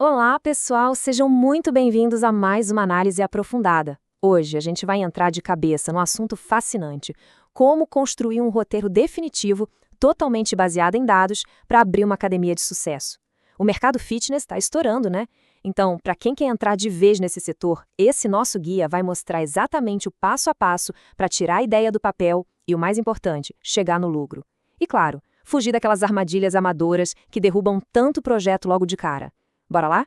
Olá, pessoal! Sejam muito bem-vindos a mais uma análise aprofundada. Hoje a gente vai entrar de cabeça num assunto fascinante: como construir um roteiro definitivo, totalmente baseado em dados, para abrir uma academia de sucesso. O mercado fitness está estourando, né? Então, para quem quer entrar de vez nesse setor, esse nosso guia vai mostrar exatamente o passo a passo para tirar a ideia do papel e, o mais importante, chegar no lucro. E claro, fugir daquelas armadilhas amadoras que derrubam tanto projeto logo de cara. Bora lá?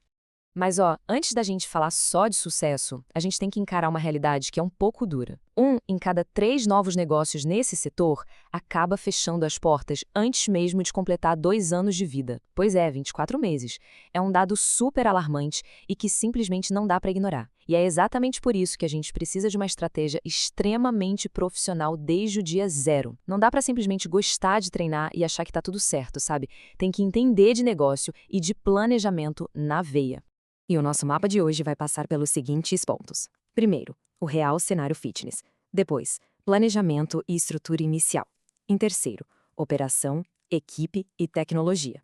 Mas antes da gente falar só de sucesso, a gente tem que encarar uma realidade que é um pouco dura. Um em cada 3 novos negócios nesse setor acaba fechando as portas antes mesmo de completar 2 anos de vida. Pois é, 24 meses. É um dado super alarmante e que simplesmente não dá para ignorar. E é exatamente por isso que a gente precisa de uma estratégia extremamente profissional desde o dia zero. Não dá para simplesmente gostar de treinar e achar que tá tudo certo, sabe? Tem que entender de negócio e de planejamento na veia. E o nosso mapa de hoje vai passar pelos seguintes pontos. Primeiro, o real cenário fitness. Depois, planejamento e estrutura inicial. Em terceiro, operação, equipe e tecnologia.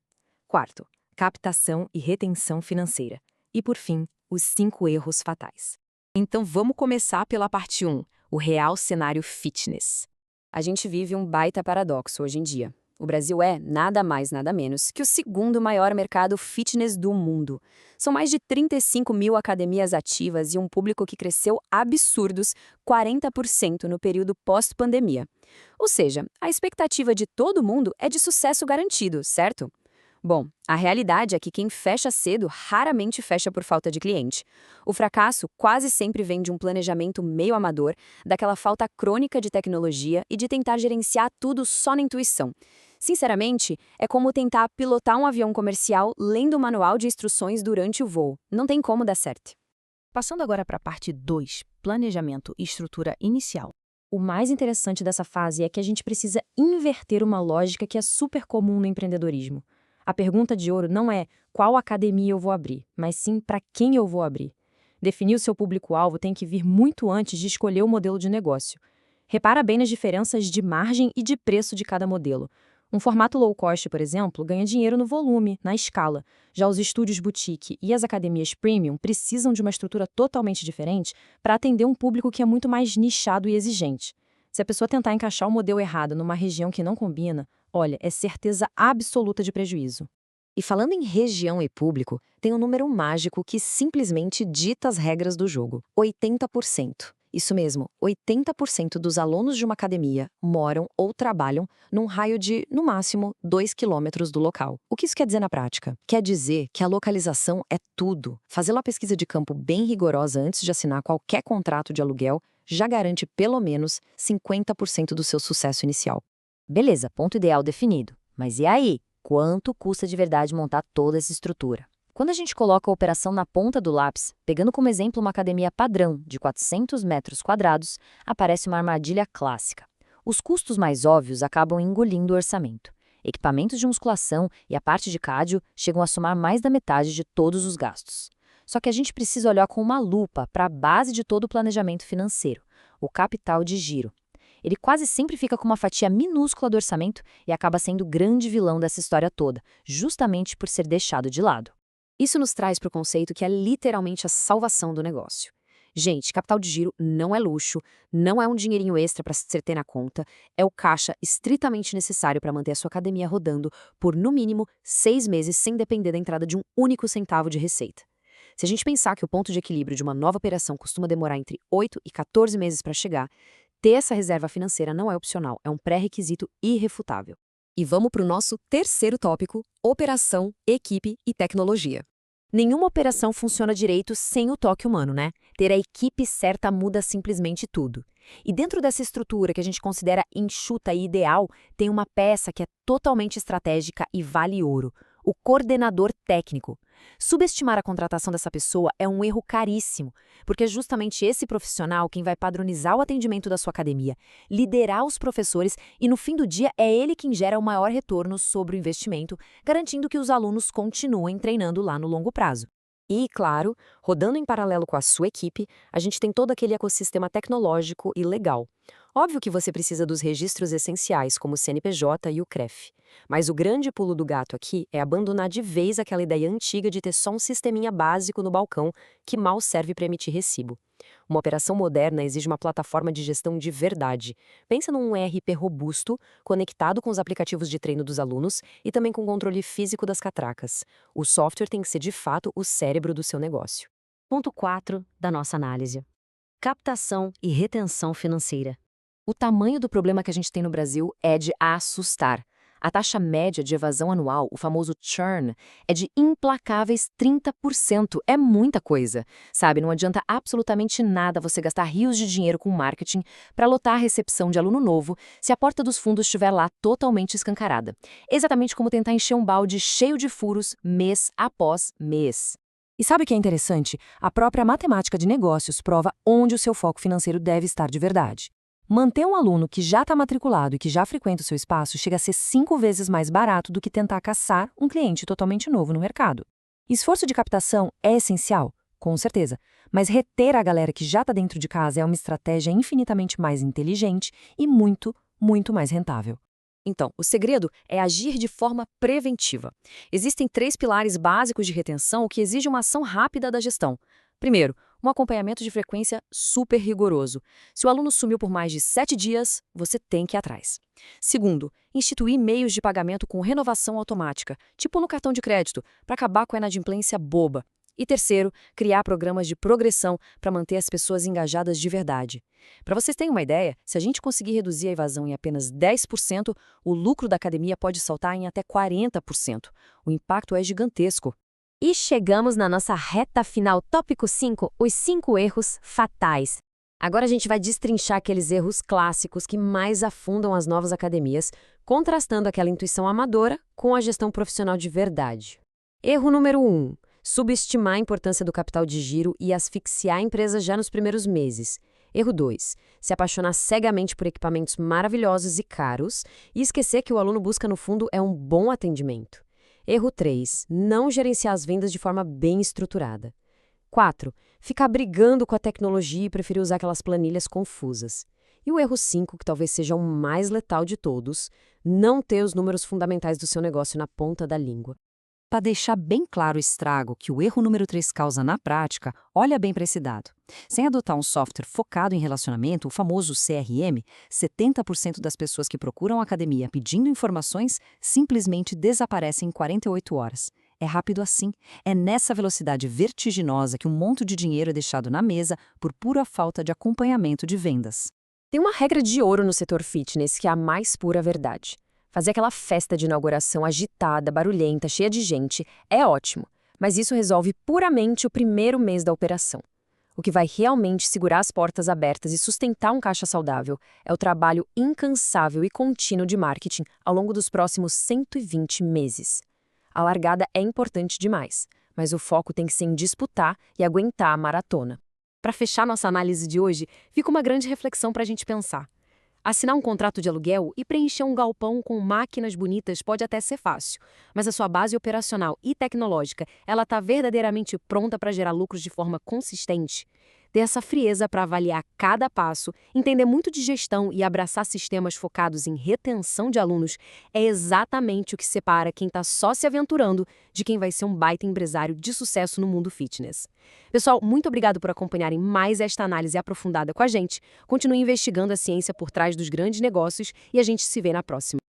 Quarto, captação e retenção financeira. E por fim, os 5 erros fatais. Então vamos começar pela parte 1, o real cenário fitness. A gente vive um baita paradoxo hoje em dia. O Brasil é, nada mais nada menos, que o segundo maior mercado fitness do mundo. São mais de 35 mil academias ativas e um público que cresceu absurdos 40% no período pós-pandemia. Ou seja, a expectativa de todo mundo é de sucesso garantido, certo? Bom, a realidade é que quem fecha cedo raramente fecha por falta de cliente. O fracasso quase sempre vem de um planejamento meio amador, daquela falta crônica de tecnologia e de tentar gerenciar tudo só na intuição. Sinceramente, é como tentar pilotar um avião comercial lendo o manual de instruções durante o voo. Não tem como dar certo. Passando agora para a parte 2, planejamento e estrutura inicial. O mais interessante dessa fase é que a gente precisa inverter uma lógica que é super comum no empreendedorismo. A pergunta de ouro não é qual academia eu vou abrir, mas sim para quem eu vou abrir. Definir o seu público-alvo tem que vir muito antes de escolher o modelo de negócio. Repara bem nas diferenças de margem e de preço de cada modelo. Um formato low cost, por exemplo, ganha dinheiro no volume, na escala. Já os estúdios boutique e as academias premium precisam de uma estrutura totalmente diferente para atender um público que é muito mais nichado e exigente. Se a pessoa tentar encaixar o modelo errado numa região que não combina, olha, é certeza absoluta de prejuízo. E falando em região e público, tem um número mágico que simplesmente dita as regras do jogo: 80%. Isso mesmo, 80% dos alunos de uma academia moram ou trabalham num raio de, no máximo, 2 quilômetros do local. O que isso quer dizer na prática? Quer dizer que a localização é tudo. Fazer uma pesquisa de campo bem rigorosa antes de assinar qualquer contrato de aluguel já garante pelo menos 50% do seu sucesso inicial. Beleza, ponto ideal definido. Mas e aí? Quanto custa de verdade montar toda essa estrutura? Quando a gente coloca a operação na ponta do lápis, pegando como exemplo uma academia padrão de 400 metros quadrados, aparece uma armadilha clássica. Os custos mais óbvios acabam engolindo o orçamento. Equipamentos de musculação e a parte de cardio chegam a somar mais da metade de todos os gastos. Só que a gente precisa olhar com uma lupa para a base de todo o planejamento financeiro, o capital de giro. Ele quase sempre fica com uma fatia minúscula do orçamento e acaba sendo o grande vilão dessa história toda, justamente por ser deixado de lado. Isso nos traz para o conceito que é literalmente a salvação do negócio. Gente, capital de giro não é luxo, não é um dinheirinho extra para se ter na conta, é o caixa estritamente necessário para manter a sua academia rodando por, no mínimo, 6 meses sem depender da entrada de um único centavo de receita. Se a gente pensar que o ponto de equilíbrio de uma nova operação costuma demorar entre 8 e 14 meses para chegar, ter essa reserva financeira não é opcional, é um pré-requisito irrefutável. E vamos para o nosso terceiro tópico: operação, equipe e tecnologia. Nenhuma operação funciona direito sem o toque humano, né? Ter a equipe certa muda simplesmente tudo. E dentro dessa estrutura que a gente considera enxuta e ideal, tem uma peça que é totalmente estratégica e vale ouro: o coordenador técnico. Subestimar a contratação dessa pessoa é um erro caríssimo, porque é justamente esse profissional quem vai padronizar o atendimento da sua academia, liderar os professores e, no fim do dia, é ele quem gera o maior retorno sobre o investimento, garantindo que os alunos continuem treinando lá no longo prazo. E, claro, rodando em paralelo com a sua equipe, a gente tem todo aquele ecossistema tecnológico e legal. Óbvio que você precisa dos registros essenciais, como o CNPJ e o CREF. Mas o grande pulo do gato aqui é abandonar de vez aquela ideia antiga de ter só um sisteminha básico no balcão que mal serve para emitir recibo. Uma operação moderna exige uma plataforma de gestão de verdade. Pensa num ERP robusto, conectado com os aplicativos de treino dos alunos e também com controle físico das catracas. O software tem que ser de fato o cérebro do seu negócio. Ponto 4 da nossa análise: captação e retenção financeira. O tamanho do problema que a gente tem no Brasil é de assustar. A taxa média de evasão anual, o famoso churn, é de implacáveis 30%. É muita coisa. Sabe, não adianta absolutamente nada você gastar rios de dinheiro com marketing para lotar a recepção de aluno novo se a porta dos fundos estiver lá totalmente escancarada. Exatamente como tentar encher um balde cheio de furos mês após mês. E sabe o que é interessante? A própria matemática de negócios prova onde o seu foco financeiro deve estar de verdade. Manter um aluno que já está matriculado e que já frequenta o seu espaço chega a ser 5 vezes mais barato do que tentar caçar um cliente totalmente novo no mercado. Esforço de captação é essencial, com certeza, mas reter a galera que já está dentro de casa é uma estratégia infinitamente mais inteligente e muito, muito mais rentável. Então, o segredo é agir de forma preventiva. Existem 3 pilares básicos de retenção que exigem uma ação rápida da gestão. Primeiro, um acompanhamento de frequência super rigoroso. Se o aluno sumiu por mais de 7 dias, você tem que ir atrás. Segundo, instituir meios de pagamento com renovação automática, tipo no cartão de crédito, para acabar com a inadimplência boba. E terceiro, criar programas de progressão para manter as pessoas engajadas de verdade. Para vocês terem uma ideia, se a gente conseguir reduzir a evasão em apenas 10%, o lucro da academia pode saltar em até 40%. O impacto é gigantesco. E chegamos na nossa reta final, tópico 5, os 5 erros fatais. Agora a gente vai destrinchar aqueles erros clássicos que mais afundam as novas academias, contrastando aquela intuição amadora com a gestão profissional de verdade. Erro número 1. Subestimar a importância do capital de giro e asfixiar a empresa já nos primeiros meses. Erro 2. Se apaixonar cegamente por equipamentos maravilhosos e caros e esquecer que o aluno busca no fundo é um bom atendimento. Erro 3. Não gerenciar as vendas de forma bem estruturada. 4. Ficar brigando com a tecnologia e preferir usar aquelas planilhas confusas. E o erro 5, que talvez seja o mais letal de todos, não ter os números fundamentais do seu negócio na ponta da língua. Para deixar bem claro o estrago que o erro número 3 causa na prática, olha bem para esse dado. Sem adotar um software focado em relacionamento, o famoso CRM, 70% das pessoas que procuram a academia pedindo informações simplesmente desaparecem em 48 horas. É rápido assim. É nessa velocidade vertiginosa que um monte de dinheiro é deixado na mesa por pura falta de acompanhamento de vendas. Tem uma regra de ouro no setor fitness que é a mais pura verdade. Fazer aquela festa de inauguração agitada, barulhenta, cheia de gente, é ótimo, mas isso resolve puramente o primeiro mês da operação. O que vai realmente segurar as portas abertas e sustentar um caixa saudável é o trabalho incansável e contínuo de marketing ao longo dos próximos 120 meses. A largada é importante demais, mas o foco tem que ser em disputar e aguentar a maratona. Para fechar nossa análise de hoje, fica uma grande reflexão para a gente pensar. Assinar um contrato de aluguel e preencher um galpão com máquinas bonitas pode até ser fácil, mas a sua base operacional e tecnológica, ela está verdadeiramente pronta para gerar lucros de forma consistente? Ter essa frieza para avaliar cada passo, entender muito de gestão e abraçar sistemas focados em retenção de alunos é exatamente o que separa quem está só se aventurando de quem vai ser um baita empresário de sucesso no mundo fitness. Pessoal, muito obrigado por acompanharem mais esta análise aprofundada com a gente. Continue investigando a ciência por trás dos grandes negócios e a gente se vê na próxima.